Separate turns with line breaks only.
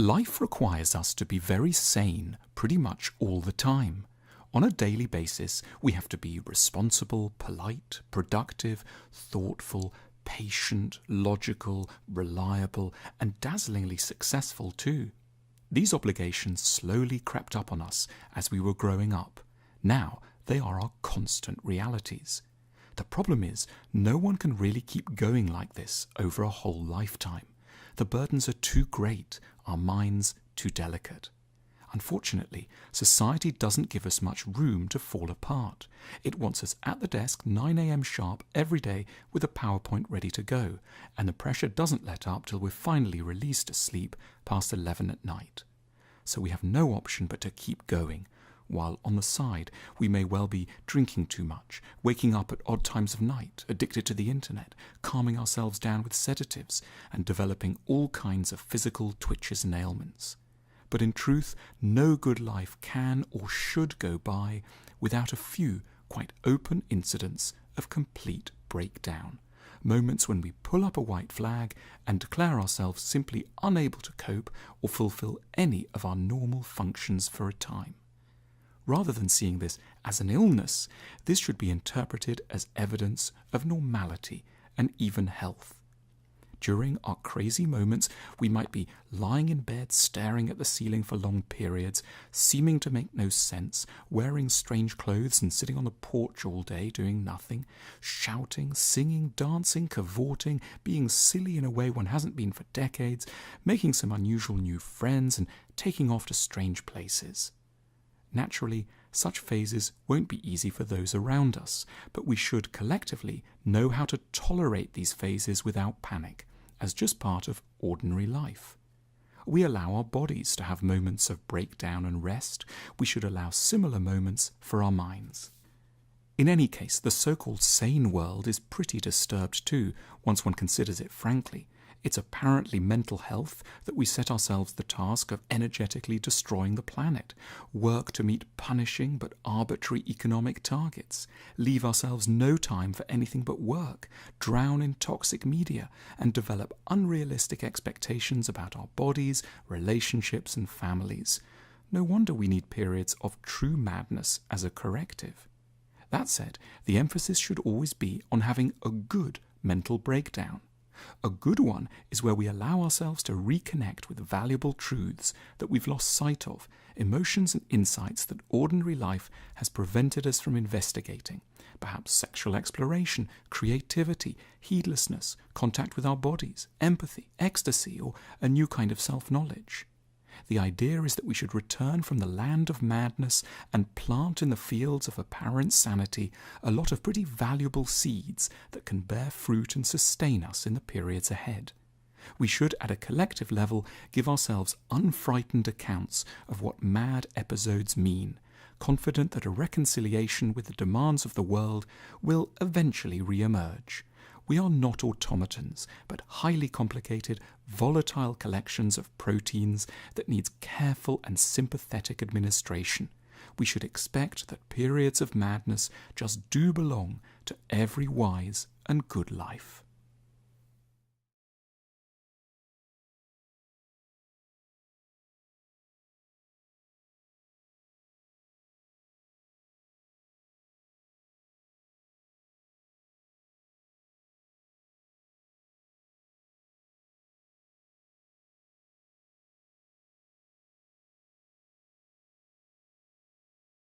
Life requires us to be very sane pretty much all the time. On a daily basis, we have to be responsible, polite, productive, thoughtful, patient, logical, reliable, and dazzlingly successful too. These obligations slowly crept up on us as we were growing up. Now they are our constant realities. The problem is, no one can really keep going like this over a whole lifetime. The burdens are too great, our minds too delicate. Unfortunately, society doesn't give us much room to fall apart. It wants us at the desk 9 a.m. sharp every day with a PowerPoint ready to go, and the pressure doesn't let up till we're finally released to sleep past 11 at night. So we have no option but to keep going, while on the side we may well be drinking too much, waking up at odd times of night, addicted to the internet, calming ourselves down with sedatives, and developing all kinds of physical twitches and ailments. But in truth, no good life can or should go by without a few quite open incidents of complete breakdown. Moments when we pull up a white flag and declare ourselves simply unable to cope or fulfill any of our normal functions for a time. Rather than seeing this as an illness, this should be interpreted as evidence of normality and even health. During our crazy moments, we might be lying in bed staring at the ceiling for long periods, seeming to make no sense, wearing strange clothes and sitting on the porch all day doing nothing, shouting, singing, dancing, cavorting, being silly in a way one hasn't been for decades, making some unusual new friends and taking off to strange places. Naturally, such phases won't be easy for those around us, but we should collectively know how to tolerate these phases without panic, as just part of ordinary life. We allow our bodies to have moments of breakdown and rest. We should allow similar moments for our minds. In any case, the so-called sane world is pretty disturbed too, once one considers it frankly. It's apparently mental health that we set ourselves the task of energetically destroying the planet, work to meet punishing but arbitrary economic targets, leave ourselves no time for anything but work, drown in toxic media, and develop unrealistic expectations about our bodies, relationships, and families. No wonder we need periods of true madness as a corrective. That said, the emphasis should always be on having a good mental breakdown. A good one is where we allow ourselves to reconnect with valuable truths that we've lost sight of, emotions and insights that ordinary life has prevented us from investigating, perhaps sexual exploration, creativity, heedlessness, contact with our bodies, empathy, ecstasy, or a new kind of self-knowledge. The idea is that we should return from the land of madness and plant in the fields of apparent sanity a lot of pretty valuable seeds that can bear fruit and sustain us in the periods ahead. We should, at a collective level, give ourselves unfrightened accounts of what mad episodes mean, confident that a reconciliation with the demands of the world will eventually re-emerge. We are not automatons, but highly complicated, volatile collections of proteins that needs careful and sympathetic administration. We should expect that periods of madness just do belong to every wise and good life.